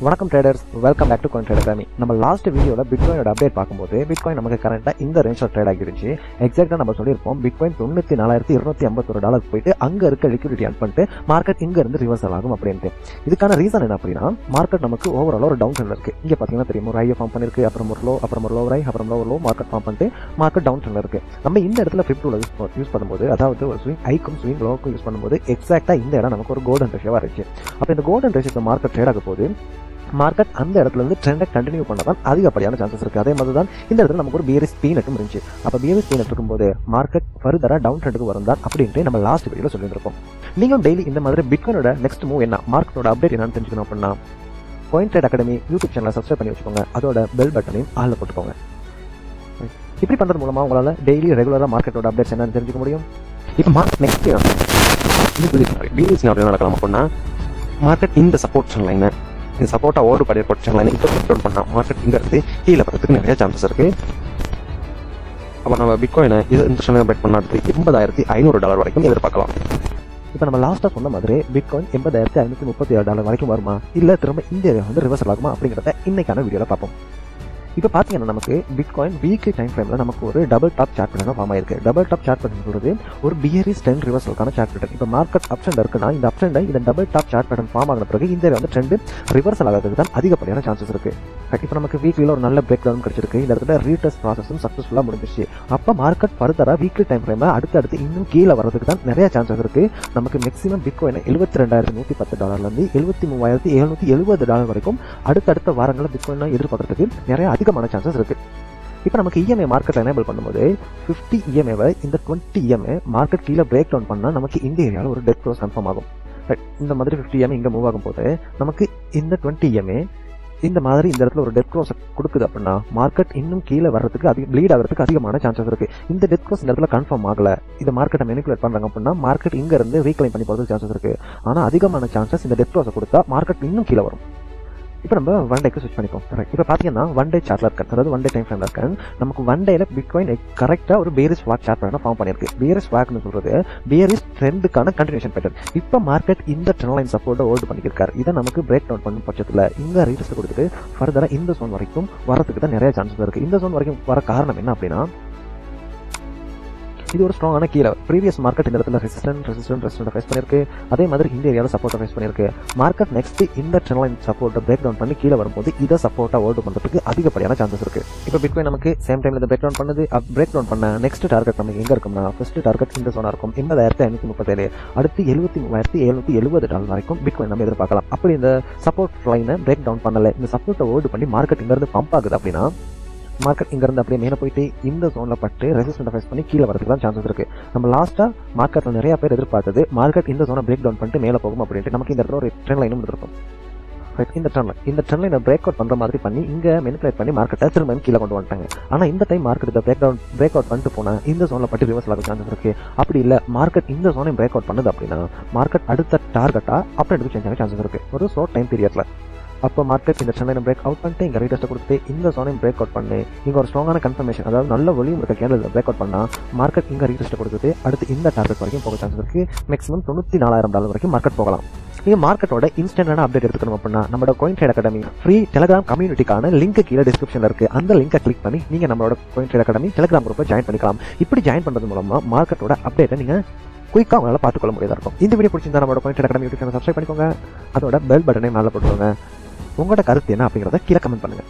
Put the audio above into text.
வணக்கம் traders, welcome back to coin trader academy. நம்ம last வீடியோல பிட்காயினோட அப்டேட் பார்க்கும்போது பிட்காயின் நமக்கு கரண்டா இந்த ரேஞ்சில் ட்ரேட் ஆகிருச்சு. எக்ஸாக்டா நம்ம சொல்லியிருப்போம் பிட்காயின் $94,251 போயிட்டு அங்க இருக்க லிக்விடிட்டி அன் பண்ணிட்டு மார்க்கெட் இங்க இருந்து ரிவர்சல் ஆகும் அப்படின்ட்டு. இதுக்கான ரீசன் என்ன அப்படின்னா, மார்க்கெட் நமக்கு ஓவரால் ஒரு டவுன் ட்ரெண்ட் இருக்கு. இங்க பாத்தீங்கன்னா தெரியும், ஒரு ஹை ஃபார்ம் பண்ணிருக்கு, அப்புறம் ஒரு லோ, அப்புறம் ஒரு லோவர் ஹை, அப்புறம் லோ மார்க்கெட் ஃபார்ம் பண்ணிட்டு மார்க்கெட் டவுன் ட்ரெண்ட் இருக்கு. நம்ம இந்த இடத்துல ஃபிளிப் டூல யூஸ் பண்ணும்போது, அதாவது ஒரு ஸ்விங் ஹைக்கும் ஸ்விங் லோக்கும் யூஸ் பண்ணும்போது எக்ஸாக்டா இந்த இடம் நமக்கு ஒரு கோல்டன் ரேஷியோவா இருந்துச்சு. அப்ப இந்த கோல்டன் ரேஷியோ மார்க்கெட் ட்ரேட் ஆக போது மார்க்கெட் அந்த இடத்துல இருந்து ட்ரெண்டை கண்டினியூ பண்ணதான் அதிகப்படியான சான்சஸ் இருக்கு. அதே மாதிரி தான் இந்த இடத்துல நமக்கு ஒரு பியரிஷ் பீனட்டும் இருந்துச்சு. அப்ப பியரிஷ் பீனட் இருக்கும்போது மார்க்கெட் ஃபர்தரா டவுன் ட்ரெண்டுக்கு வரும் தான் அப்படின்ட்டு நம்ம லாஸ்ட் வீடியோல சொல்லியிருக்கோம். நீங்களும் டெய்லி இந்த மாதிரி பிட்காயினோட நெக்ஸ்ட் மூவ் என்ன, மார்க்கெட்டோட அப்டேட் என்னன்னு தெரிஞ்சுக்கணும் அப்படின்னா காயின் ட்ரேடர் அகாடமி யூடியூப் சேனலை சப்ஸ்கிரைப் பண்ணி வச்சுக்கோங்க. அதோட பெல் பட்டனையும் ஆள்ல போட்டுக்கோங்க. இப்படி பண்றது மூலமா உங்களால டெய்லி ரெகுலரா மார்க்கெட்டோட அப்டேட்ஸ் என்னன்னு தெரிஞ்சுக்க முடியும். இப்போ மார்க்கெட் நெக்ஸ்ட் நடக்கலாம் அப்படின்னா, மார்க்கெட் இந்த சப்போர்ட் லைன், இந்த சப்போர்ட்டா ஓடு படி லைன் இப்போ கண்ட்ரோல் பண்ணா மார்க்கெட் இங்க இருந்து கீழே வரதுக்கு நிறைய சான்சஸ் இருக்கு. அப்போ நம்ம பிட்காயினை இந்த சொன்ன பெட் பண்ணாது $80,500 வரைக்கும் எதிர்பார்க்கலாம். இப்போ நம்ம லாஸ்ட்டாக சொன்ன மாதிரி பிட்காயின் $80,537 வரைக்கும் வருமா, இல்லை திரும்ப இந்த ஏரியா வந்து ரிவர்சல் ஆகுமா அப்படிங்கிறத இன்னைக்கான வீடியோவில் பார்ப்போம். இப்போ பார்த்தீங்கன்னா நமக்கு பிட்காயின் வீக்லி டைம் ஃப்ரேமில் நமக்கு ஒரு double top chart pattern form ஆயிருக்கு. டபுள் டாப் சார்ட் பேட்டர்ன் சொல்றது ஒரு பியரிஷ் ட்ரெண்ட் ரிவர்சலுக்கான சார்ட் பேட்டர்ன். இப்போ மார்க்கெட் அப் ட்ரெண்ட் இருக்குன்னா இந்த அப் ட்ரெண்டை இந்த double top chart pattern form ஆகின பிறகு இந்த வந்து ட்ரெண்ட் ரிவர்சல் ஆகிறதுக்கு தான் அதிகப்படியான சான்சஸ் இருக்கு. இப்போ நமக்கு வீக்லியில் ஒரு நல்ல பிரேக் டவுன் கிடைச்சிருக்கு. இந்த இடத்துல ரீடெஸ்ட் ப்ராசஸும் சக்ஸஸ்ஃபுல்லாக முடிஞ்சிச்சு. அப்போ மார்க்கெட் ஃபர்தராக வீக்லி டைம் ஃப்ரேமில் அடுத்தடுத்து இன்னும் கீழே வரதுக்கு தான் நிறைய சான்சஸ் இருக்கு. நமக்கு மேக்ஸிமம் பிட்காயின் $72,110 $73,770 வரைக்கும் அடுத்தடுத்த வாரங்களில் பிட்காயின் எதிர்பார்க்கறதுக்கு நிறைய அதிகமான சான்சஸ் இருக்கு. இப்போ நமக்கு இஎம்ஐ மார்க்கெட்டில் எனேபிள் பண்ணும்போது 50 இஎம்ஐவை இந்த 20 இஎம்ஐ மார்க்கெட் கீழே பிரேக் டவுன் பண்ணால் நமக்கு இந்த ஏரியாவில் ஒரு டெத் க்ளோஸ் கன்ஃபார்ம் ஆகும். இந்த மாதிரி 50 இஎம்ஐ இங்கே மூவ் ஆகும் போது நமக்கு இந்த 20 இஎம்ஐ இந்த மாதிரி இந்த இடத்துல ஒரு டெத் க்ளோஸ் கொடுக்குது அப்படின்னா மார்க்கெட் இன்னும் கீழே வர்றதுக்கு ப்ளீட் ஆகிறதுக்கு அதிகமான சான்சஸ் இருக்கு. இந்த டெத் க்ளோஸ் இந்த இடத்துல கன்ஃபார்ம் ஆகல, இந்த மார்க்கெட்டை மேனிபுலேட் பண்றாங்க அப்படின்னா மார்க்கெட் இங்க இருந்து ரீக்ளைம் பண்ணி போறதுக்கு சான்சஸ் இருக்கு. ஆனா அதிகமான சான்சஸ் இந்த டெத் க்ளோஸை கொடுத்தா மார்க்கெட் இன்னும் கீழே வரும். இப்போ நம்ம ஒன் டேக்கு ஸ்விட்ச் பண்ணிப்போம். இப்போ பார்த்தீங்கன்னா ஒன் டே சார்ட்ல இருக்கு, அதாவது ஒன் டே டைம் ஃப்ரேம்ல இருக்கு. நமக்கு ஒன் டேல பிட்காயின் கரெக்டாக ஒரு பியரிஷ் வாக் சார்ட் பேட்டர்ன் ஃபார்ம் பண்ணிருக்கு. பியரிஷ் வாக்னு சொல்றது பியரிஷ் ட்ரெண்டுக்கான கண்டினியூஷன் பேட்டர்ன். இப்போ மார்க்கெட் இந்த ட்ரெண்ட் லைன் சப்போர்ட்டை ஹோல்ட் பண்ணியிருக்காரு. இதை நமக்கு பிரேக் டவுன் பண்ணும் பட்சத்தில் இந்த ரீடெஸ்ட் கொடுத்துட்டு ஃபர்தரா இந்த ஜோன் வரைக்கும் வரதுக்கு தான் நிறைய சான்சஸ் இருக்கு. இந்த ஜோன் வரைக்கும் வர காரணம் என்ன அப்படின்னா, இது ஒரு ஸ்ட்ராங்கான கீழே ப்ரீவியஸ் மார்க்கெட் இந்த இடத்துல ரெசிஸ்டன்ட் ஃபேஸ் பண்ணிருக்கு. அதே மாதிரி இந்த ஏரியாவில் சப்போர்ட்டை ஃபேஸ் பண்ணிருக்கு. மார்க்கெட் நெக்ஸ்ட் இந்த ட்ரெண்ட் லைன் சப்போர்ட்டை பிரேக் டவுன் பண்ணி கீழே வரும்போது இதை சப்போர்ட்டா ஹோல்ட் பண்றதுக்கு அதிகப்படியான சான்சஸ் இருக்கு. இப்போ பிட்காயின் நமக்கு சேம் டைம்ல இந்த பிரேக் டவுன் பண்ணுது. பிரேக் டவுன் பண்ண நெக்ஸ்ட் டார்கெட் நமக்கு எங்க இருக்கும்னா, ஃபர்ஸ்ட் டார்கெட் இந்த ஜோனா இருக்கும், $80,537. அடுத்து $73,770 வரைக்கும் பிட்காயின் நம்ம எதிர்பார்க்கலாம். அப்படி இந்த சப்போர்ட் லைனை பிரேக் டவுன் பண்ணல, இந்த சப்போர்ட்டை ஹோல்ட் பண்ணி மார்க்கெட் இங்க இருந்து பம்ப் ஆகுது அப்படின்னா மார்க்கெட் இங்க இருந்து அப்படியே மேலே போயிட்டு இந்த ஜோன்ல பட்டு ரெசிஸ்டன்ட் ஃபேஸ் பண்ணி கீழே வரதுக்கு தான் சான்சஸ் இருக்கு. நம்ம லாஸ்டா மார்க்கெட்ல நிறைய பேர் எதிர்பார்த்தது மார்க்கெட் இந்த ஜோனை பிரேக் டவுன் பண்ணிட்டு மேலே போகும் அப்படின்ட்டு. நமக்கு இந்த இடத்துல ஒரு ட்ரெண்ட் லைனும் இருக்கும். இந்த ட்ரெண்ட் லைனை பிரேக் அவுட் பண்ற மாதிரி பண்ணி இங்க மேனிபுலேட் பண்ணி மார்க்கெட்டை திரும்ப கீழே கொண்டு வந்துட்டாங்க. ஆனா இந்த டைம் மார்க்கெட் பிரேக் அவுட் பண்ணிட்டு போனா இந்த ஜோன்ல பட்டு ரிவர்சல் ஆக சான்சஸ் இருக்கு. அப்படி இல்ல மார்க்கெட் இந்த ஜோனை பிரேக் அவுட் பண்ணுது அப்படின்னா மார்க்கெட் அடுத்த டார்கெட்டா அப்டேட் சேஞ்ச் ஆக சான்சஸ் இருக்கு ஒரு ஷார்ட் டைம் பீரியட்ல. அப்போ மார்க்கெட் இந்த ட்ரெண்ட் லைனை பிரேக் அவுட் பண்ணிட்டு இங்கே ரீடெஸ்ட்டை கொடுத்து இந்த ஜோனையும் பிரேக் அவுட் பண்ணி இங்கே ஒரு ஸ்ட்ராங்கான கன்ஃபர்மேஷன், அதாவது நல்ல வலியும் இருக்க கேண்டில் பிரேக் அவுட் பண்ணா மார்க்கெட் இங்கே ரீடெஸ்ட்டை கொடுத்துட்டு அடுத்து இந்த டார்கெட் வரைக்கும் போக சான்சஸ் இருக்கு. மேக்ஸிமம் $94,000 வரைக்கும் மார்க்கெட் போகலாம். நீங்கள் மார்க்கெட்டோட இன்ஸ்டன்டான அப்டேட் எடுத்துக்கணும் அப்படின்னா நம்மளோட coin trader academy free Telegram கம்யூனிட்டிக்கான லிங்க் கீழே டிஸ்கிரிப்ஷன்ல இருக்கு. அந்த லிங்கை கிளிக் பண்ணி நீங்க நம்மளோட காயின் ட்ரேடர் அகாடமி டெலிகிராம் குரூப்பை ஜாயின் பண்ணிக்கலாம். இப்படி ஜாயின் பண்றது மூலமா மார்க்கெட்டோட அப்டேட்டை நீங்க குயிக்காக உங்களால் பார்த்துக்கொள்ள முடியாதா இருக்கும். இந்த வீடியோ பிடிச்சிருந்தா நம்மளோட coin trader academy YouTube channel subscribe பண்ணிக்கோங்க. அதோட பெல் பட்டனை மேலே போட்டுக்கோங்க. உங்களோட கருத்து என்ன அப்படிங்கிறத கீழே கமெண்ட் பண்ணுங்க.